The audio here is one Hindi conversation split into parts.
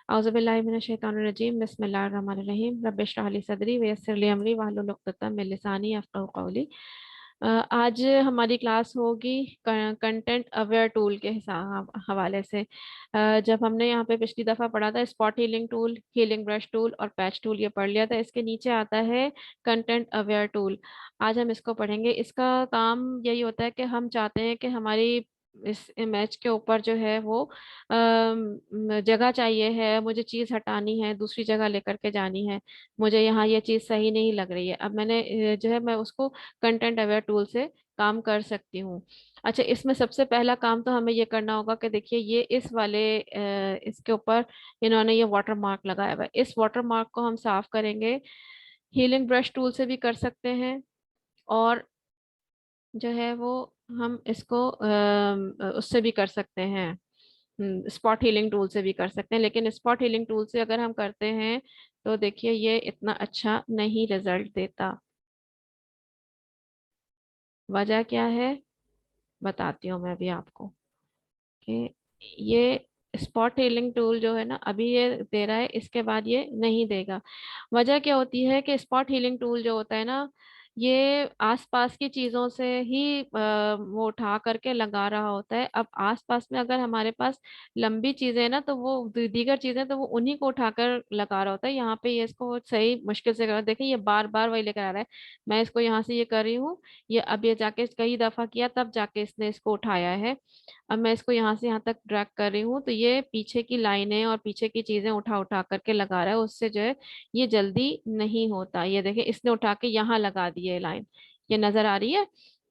औज़ुबिल्लाहि मिनश्शैतानिर्रजीम बिस्मिल्लाहिर्रहमानिर्रहीम रब्बिश रह ली सदरी वयस्सिर ली अमरी वहलुल उक़दतम मिन लिसानी यफ़क़हू क़ौली। आज हमारी क्लास होगी कंटेंट अवेयर टूल के हवाले से। जब हमने यहाँ पे पिछली दफ़ा पढ़ा था spot healing tool, healing brush tool और पैच टूल, ये पढ़ लिया था। इसके नीचे आता है कंटेंट अवेयर टूल। आज हम इसको पढ़ेंगे। इसका काम यही होता है कि हम चाहते हैं कि हमारी इस इमेज के ऊपर जो है वो जगह चाहिए है, मुझे चीज हटानी है, दूसरी जगह लेकर के जानी है, मुझे यहाँ ये चीज सही नहीं लग रही है। अब मैंने जो है मैं उसको कंटेंट अवेयर टूल से काम कर सकती हूँ। अच्छा, इसमें सबसे पहला काम तो हमें ये करना होगा कि देखिए ये इस वाले इसके ऊपर इन्होंने ये वाटर मार्क लगाया हुआ है। इस वाटर मार्क को हम साफ करेंगे। हीलिंग ब्रश टूल से भी कर सकते हैं और जो है वो हम इसको उससे भी कर सकते हैं, स्पॉट हीलिंग टूल से भी कर सकते हैं। लेकिन स्पॉट हीलिंग टूल से अगर हम करते हैं तो देखिए ये इतना अच्छा नहीं रिजल्ट देता। वजह क्या है बताती हूँ मैं भी आपको कि ये स्पॉट हीलिंग टूल जो है ना अभी ये दे रहा है, इसके बाद ये नहीं देगा। वजह क्या होती है कि स्पॉट हीलिंग टूल जो होता है ना ये आसपास की चीजों से ही वो उठा करके लगा रहा होता है। अब आसपास में अगर हमारे पास लंबी चीजें हैं ना तो वो दीगर चीजें तो वो उन्हीं को उठाकर लगा रहा होता है। यहाँ पे ये इसको सही मुश्किल से कर देखिए, ये बार बार वही लेकर आ रहा है। मैं इसको यहाँ से ये कर रही हूँ, ये अब ये जाके कई दफा किया तब जाके इसने इसको उठाया है। अब मैं इसको यहाँ से यहाँ तक ड्रैग कर रही हूँ तो ये पीछे की लाइनें और पीछे की चीजें उठा उठा करके लगा रहा है, उससे जो है ये जल्दी नहीं होता। ये देखिए इसने उठा के यहाँ लगा दी है लाइन, ये नजर आ रही है।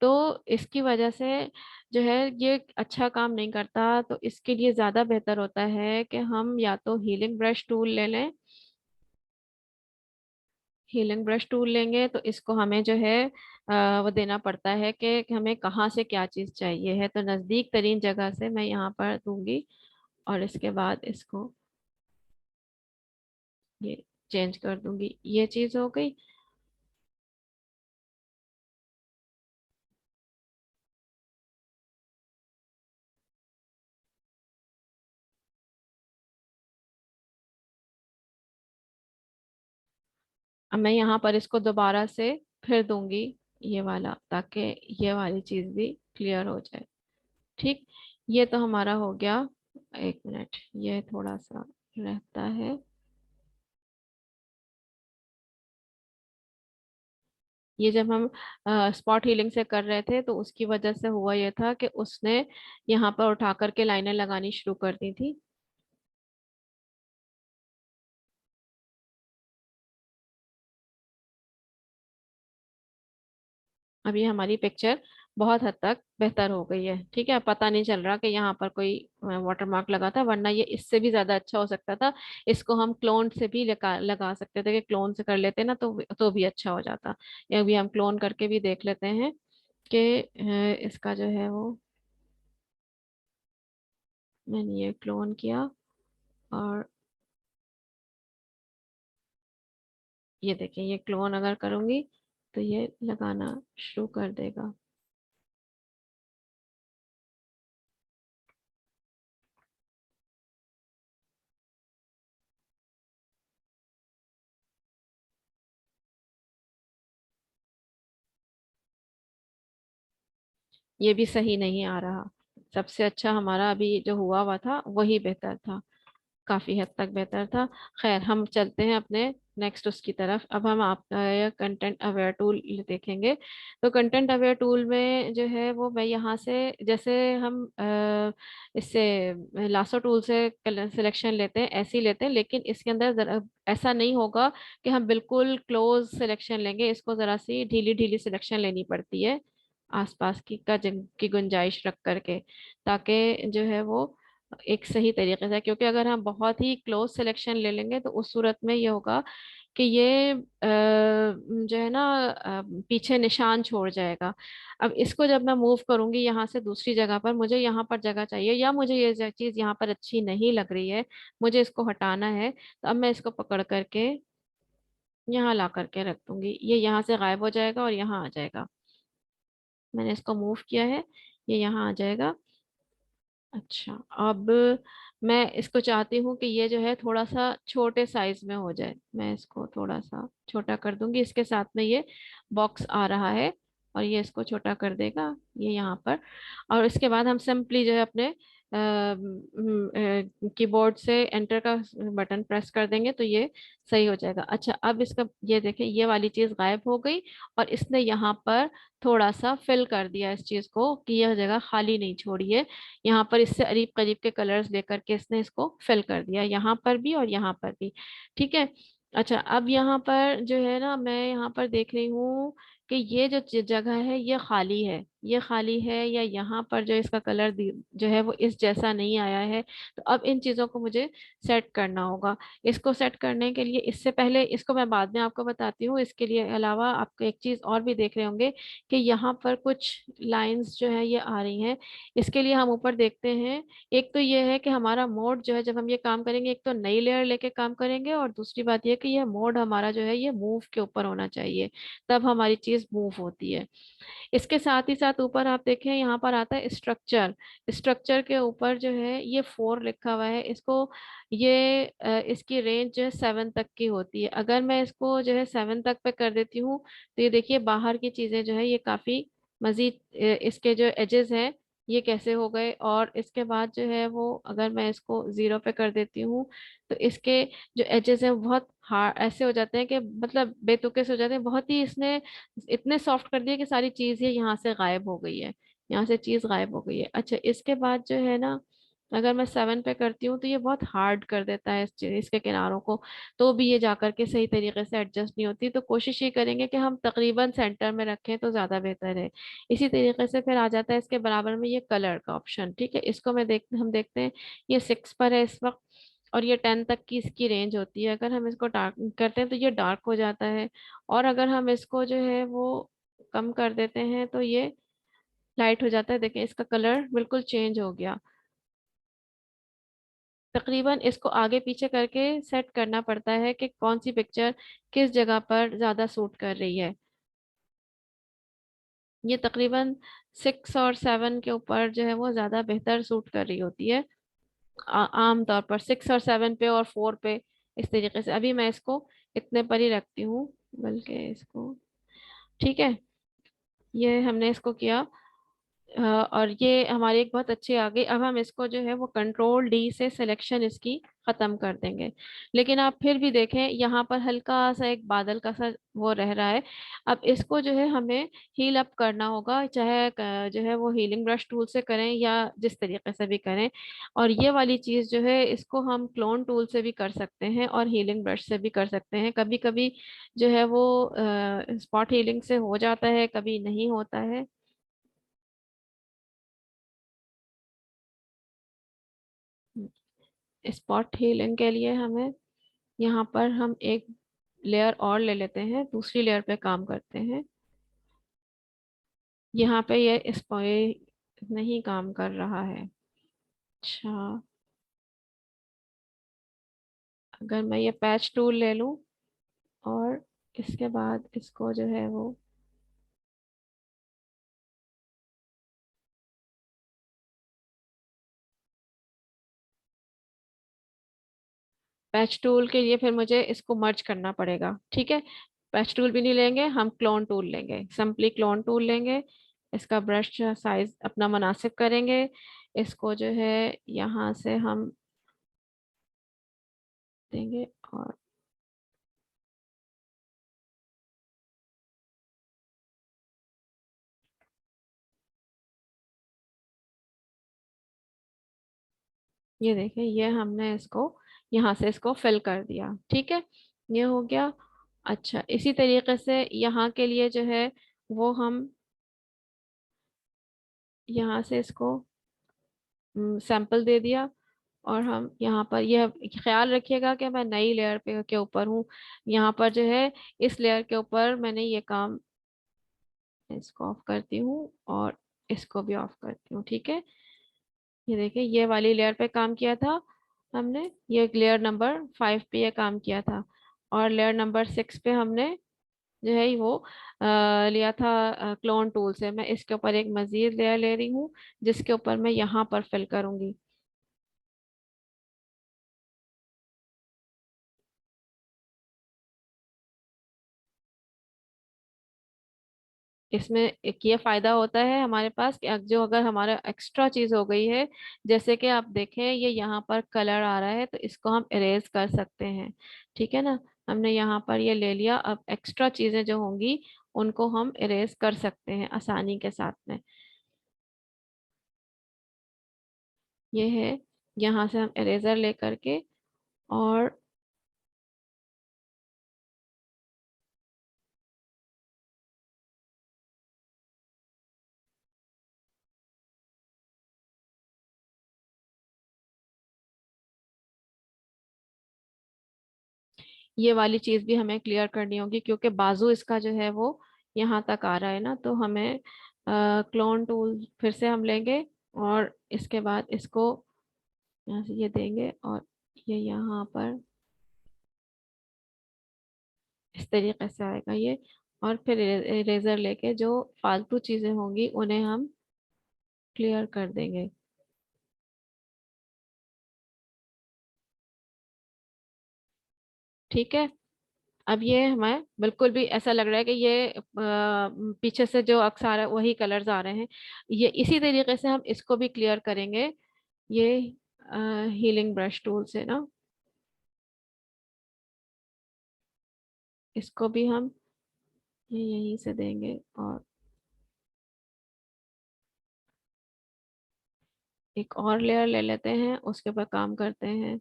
तो इसकी वजह से जो है ये अच्छा काम नहीं करता। तो इसके लिए ज्यादा बेहतर होता है कि हम या तो हीलिंग ब्रश टूल ले लें। हीलिंग ब्रश टूल लेंगे तो इसको हमें जो है वो देना पड़ता है कि हमें कहाँ से क्या चीज चाहिए है। तो नजदीक तरीन जगह से मैं यहाँ पर दूंगी और इसके बाद इसको ये चेंज कर दूंगी। ये चीज हो गई। अब मैं यहाँ पर इसको दोबारा से फिर दूंगी ये वाला, ताकि ये वाली चीज भी क्लियर हो जाए। ठीक, ये तो हमारा हो गया। एक मिनट, ये थोड़ा सा रहता है। ये जब हम स्पॉट हीलिंग से कर रहे थे तो उसकी वजह से हुआ ये था कि उसने यहाँ पर उठा करके लाइनें लगानी शुरू कर दी थी। अभी हमारी पिक्चर बहुत हद तक बेहतर हो गई है। ठीक है, पता नहीं चल रहा कि यहाँ पर कोई वाटर मार्क लगा था, वरना ये इससे भी ज्यादा अच्छा हो सकता था। इसको हम क्लोन से भी लगा सकते थे कि क्लोन से कर लेते ना तो भी अच्छा हो जाता। ये अभी हम क्लोन करके भी देख लेते हैं कि इसका जो है वो मैंने ये क्लोन किया और ये देखिए ये क्लोन अगर करूंगी तो ये लगाना शुरू कर देगा। ये भी सही नहीं आ रहा। सबसे अच्छा हमारा अभी जो हुआ था वही बेहतर था, काफी हद तक बेहतर था। खैर हम चलते हैं अपने नेक्स्ट उसकी तरफ। अब हम आप कंटेंट अवेयर टूल देखेंगे। तो कंटेंट अवेयर टूल में जो है वो मैं यहाँ से जैसे हम इससे लासो टूल से सिलेक्शन लेते हैं ऐसे ही लेते हैं, लेकिन इसके अंदर ऐसा नहीं होगा कि हम बिल्कुल क्लोज सिलेक्शन लेंगे। इसको जरा सी ढीली ढीली सिलेक्शन लेनी पड़ती है आसपास की गुंजाइश रख करके, ताकि जो है वो एक सही तरीके से। क्योंकि अगर हम बहुत ही क्लोज सिलेक्शन ले लेंगे तो उस सूरत में ये होगा कि ये जो है ना पीछे निशान छोड़ जाएगा। अब इसको जब मैं मूव करूंगी यहाँ से दूसरी जगह पर, मुझे यहाँ पर जगह चाहिए या मुझे ये चीज यहाँ पर अच्छी नहीं लग रही है, मुझे इसको हटाना है, तो अब मैं इसको पकड़ करके यहाँ ला करके रख दूंगी। ये यहाँ से गायब हो जाएगा और यहाँ आ जाएगा। मैंने इसको मूव किया है, ये यहाँ आ जाएगा। अच्छा, अब मैं इसको चाहती हूँ कि ये जो है थोड़ा सा छोटे साइज में हो जाए। मैं इसको थोड़ा सा छोटा कर दूंगी, इसके साथ में ये बॉक्स आ रहा है और ये इसको छोटा कर देगा, ये यहाँ पर। और इसके बाद हम सिंपली जो है अपने कीबोर्ड से एंटर का बटन प्रेस कर देंगे तो ये सही हो जाएगा। अच्छा, अब इसका ये देखें, ये वाली चीज गायब हो गई और इसने यहाँ पर थोड़ा सा फिल कर दिया इस चीज को कि यह जगह खाली नहीं छोड़ी है। यहाँ पर इससे अरीब करीब के कलर्स लेकर के इसने इसको फिल कर दिया, यहाँ पर भी और यहाँ पर भी। ठीक है। अच्छा, अब यहाँ पर जो है ना, मैं यहाँ पर देख रही हूँ कि ये जो जगह है ये खाली है, ये खाली है, या यहाँ पर जो इसका कलर जो है वो इस जैसा नहीं आया है। तो अब इन चीजों को मुझे सेट करना होगा। इसको सेट करने के लिए, इससे पहले इसको मैं बाद में आपको बताती हूँ, इसके लिए अलावा आपको एक चीज और भी देख रहे होंगे कि यहाँ पर कुछ लाइंस जो है ये आ रही हैं। इसके लिए हम ऊपर देखते हैं। एक तो ये है कि हमारा मोड जो है, जब हम ये काम करेंगे, एक तो नई लेयर लेके काम करेंगे, और दूसरी बात ये कि ये मोड हमारा जो है ये मूव के ऊपर होना चाहिए, तब हमारी चीज मूव होती है। इसके साथ ही साथ ऊपर आप देखें, यहाँ पर आता है स्ट्रक्चर। स्ट्रक्चर के ऊपर जो है ये 4 लिखा हुआ है। इसको ये इसकी रेंज जो है 7 तक की होती है। अगर मैं इसको जो है 7 तक पे कर देती हूँ तो ये देखिए बाहर की चीजें जो है ये काफी मजीद इसके जो एजेस हैं ये कैसे हो गए। और इसके बाद जो है वो, अगर मैं इसको 0 पे कर देती हूँ तो इसके जो एजेस हैं वो बहुत हार्ड ऐसे हो जाते हैं कि मतलब बेतुके से हो जाते हैं। बहुत ही इसने इतने सॉफ्ट कर दिए कि सारी चीज ये यहाँ से गायब हो गई है, यहाँ से चीज गायब हो गई है। अच्छा, इसके बाद जो है ना, अगर मैं 7 पे करती हूँ तो ये बहुत हार्ड कर देता है इसके किनारों को, तो भी ये जाकर के सही तरीके से एडजस्ट नहीं होती। तो कोशिश ये करेंगे कि हम तकरीबन सेंटर में रखें तो ज्यादा बेहतर है। इसी तरीके से फिर आ जाता है इसके बराबर में ये कलर का ऑप्शन। ठीक है, इसको हम देखते हैं, ये 6 पर है इस वक्त, और ये 10 तक की इसकी रेंज होती है। अगर हम इसको डार्क करते हैं तो ये डार्क हो जाता है, और अगर हम इसको जो है वो कम कर देते हैं तो ये लाइट हो जाता है। देखें इसका कलर बिल्कुल चेंज हो गया। तकरीबन इसको आगे पीछे करके सेट करना पड़ता है कि कौन सी पिक्चर किस जगह पर ज्यादा सूट कर रही है। ये तकरीबन 6 और 7 के ऊपर जो है वो ज्यादा बेहतर सूट कर रही होती है। आम तौर पर 6 और 7 पे और 4 पे, इस तरीके से। अभी मैं इसको इतने पर ही रखती हूँ, बल्कि इसको, ठीक है, ये हमने इसको किया। और ये हमारी एक बहुत अच्छी आ गई। अब हम इसको जो है वो कंट्रोल D से सिलेक्शन इसकी खत्म कर देंगे। लेकिन आप फिर भी देखें यहाँ पर हल्का सा एक बादल का सा वो रह रहा है। अब इसको जो है हमें हील अप करना होगा, चाहे जो है वो हीलिंग ब्रश टूल से करें या जिस तरीके से भी करें। और ये वाली चीज जो है इसको हम क्लोन टूल से भी कर सकते हैं और हीलिंग ब्रश से भी कर सकते हैं। कभी कभी जो है वो स्पॉट हीलिंग से हो जाता है, कभी नहीं होता है। स्पॉट हीलिंग के लिए हमें यहाँ पर हम एक लेयर और ले लेते हैं, दूसरी लेयर पे काम करते हैं। यहाँ पे ये नहीं काम कर रहा है। अच्छा, अगर मैं ये पैच टूल ले लूं और इसके बाद इसको जो है वो पैच टूल के लिए फिर मुझे इसको मर्ज करना पड़ेगा। ठीक है, पैच टूल भी नहीं लेंगे, हम क्लोन टूल लेंगे, सिंपली क्लोन टूल लेंगे। इसका ब्रश साइज अपना मुनासिब करेंगे। इसको जो है यहाँ से हम देंगे, और ये देखें, ये हमने इसको यहाँ से इसको फिल कर दिया। ठीक है, ये हो गया। अच्छा, इसी तरीके से यहाँ के लिए जो है वो हम यहाँ से इसको सैंपल दे दिया। और हम यहाँ पर यह ख्याल रखिएगा कि मैं नई लेयर पे के ऊपर हूँ। यहाँ पर जो है इस लेयर के ऊपर मैंने ये काम, इसको ऑफ करती हूँ और इसको भी ऑफ करती हूँ। ठीक है, ये देखिए ये वाली लेयर पे काम किया था हमने, ये लेयर नंबर 5 पे ये काम किया था, और लेयर नंबर 6 पे हमने जो है वो लिया था क्लोन टूल से। मैं इसके ऊपर एक मजीद लेयर ले रही हूँ, जिसके ऊपर मैं यहाँ पर फिल करूंगी। इसमें एक ये फायदा होता है हमारे पास कि जो अगर हमारा एक्स्ट्रा चीज हो गई है, जैसे कि आप देखें ये यहाँ पर कलर आ रहा है, तो इसको हम इरेज कर सकते हैं। ठीक है ना, हमने यहाँ पर ये ले लिया। अब एक्स्ट्रा चीजें जो होंगी उनको हम इरेज कर सकते हैं आसानी के साथ में। ये है, यहाँ से हम इरेजर लेकर के, और ये वाली चीज भी हमें क्लियर करनी होगी, क्योंकि बाजू इसका जो है वो यहाँ तक आ रहा है ना। तो हमें क्लोन टूल फिर से हम लेंगे, और इसके बाद इसको यहाँ से ये देंगे, और ये यहाँ पर इस तरीके से आएगा ये। और फिर इरेजर लेके जो फालतू चीजें होंगी उन्हें हम क्लियर कर देंगे। ठीक है, अब ये हमें बिल्कुल भी ऐसा लग रहा है कि ये पीछे से जो अक्स आ रहा है वही कलर्स आ रहे हैं। ये इसी तरीके से हम इसको भी क्लियर करेंगे, ये हीलिंग ब्रश टूल से ना। इसको भी हम ये यहीं से देंगे, और एक और लेयर ले लेते हैं, उसके ऊपर काम करते हैं।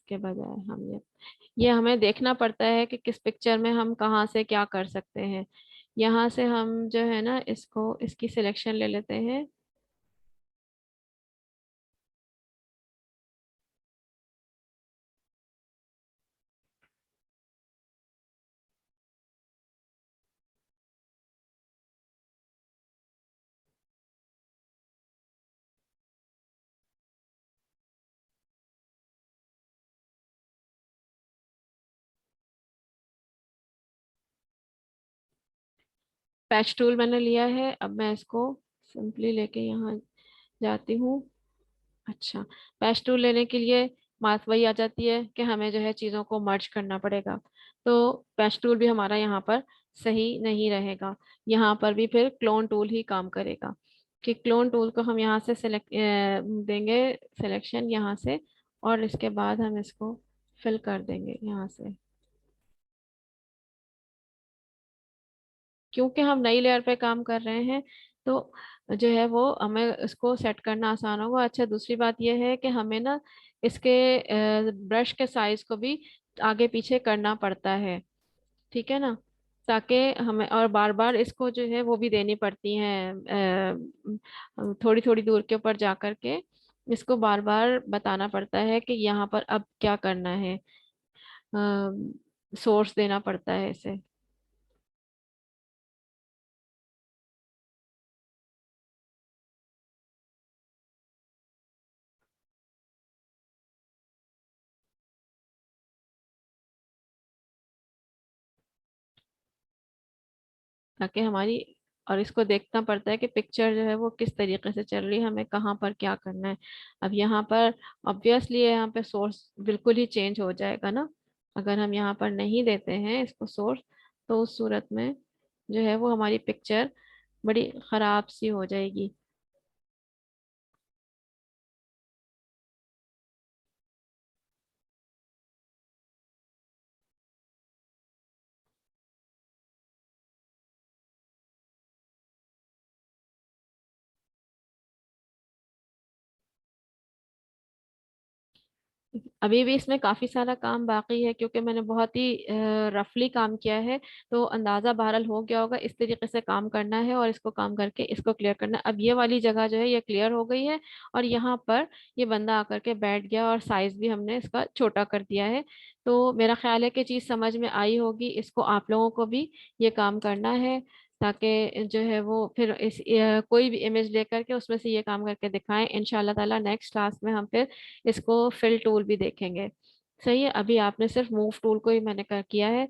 इसके बजाय हम ये हमें देखना पड़ता है कि किस पिक्चर में हम कहाँ से क्या कर सकते हैं। यहाँ से हम जो है ना इसको, इसकी सिलेक्शन ले लेते हैं। पैच टूल मैंने लिया है, अब मैं इसको सिंपली लेके यहाँ जाती हूँ। अच्छा, पैच टूल लेने के लिए बात वही आ जाती है कि हमें जो है चीज़ों को मर्ज करना पड़ेगा। तो पैच टूल भी हमारा यहाँ पर सही नहीं रहेगा, यहाँ पर भी फिर क्लोन टूल ही काम करेगा। कि क्लोन टूल को हम यहाँ से सेलेक्ट देंगे, सिलेक्शन यहाँ से, और इसके बाद हम इसको फिल कर देंगे यहाँ से। क्योंकि हम नई लेयर पे काम कर रहे हैं, तो जो है वो हमें इसको सेट करना आसान होगा। अच्छा, दूसरी बात यह है कि हमें ना इसके ब्रश के साइज को भी आगे पीछे करना पड़ता है। ठीक है ना, ताकि हमें, और बार बार इसको जो है वो भी देनी पड़ती हैं थोड़ी थोड़ी दूर के ऊपर जा करके इसको बार बार बताना पड़ता है कि यहाँ पर अब क्या करना है। सोर्स देना पड़ता है इसे। ताकि हमारी, और इसको देखना पड़ता है कि पिक्चर जो है वो किस तरीके से चल रही है, हमें कहाँ पर क्या करना है। अब यहाँ पर ऑब्वियसली यहाँ पे सोर्स बिल्कुल ही चेंज हो जाएगा ना। अगर हम यहाँ पर नहीं देते हैं इसको सोर्स, तो उस सूरत में जो है वो हमारी पिक्चर बड़ी खराब सी हो जाएगी। अभी भी इसमें काफी सारा काम बाकी है, क्योंकि मैंने बहुत ही रफली काम किया है। तो अंदाजा बहरहाल हो गया होगा, इस तरीके से काम करना है, और इसको काम करके इसको क्लियर करना है। अब ये वाली जगह जो है ये क्लियर हो गई है, और यहाँ पर ये बंदा आकर के बैठ गया, और साइज भी हमने इसका छोटा कर दिया है। तो मेरा ख्याल है कि चीज समझ में आई होगी, इसको आप लोगों को भी ये काम करना है। ताकि जो है वो फिर कोई भी इमेज लेकर के उसमें से ये काम करके दिखाएं। इंशाल्लाह ताला नेक्स्ट क्लास में हम फिर इसको फिल टूल भी देखेंगे। सही है, अभी आपने सिर्फ मूव टूल को ही मैंने कर किया है।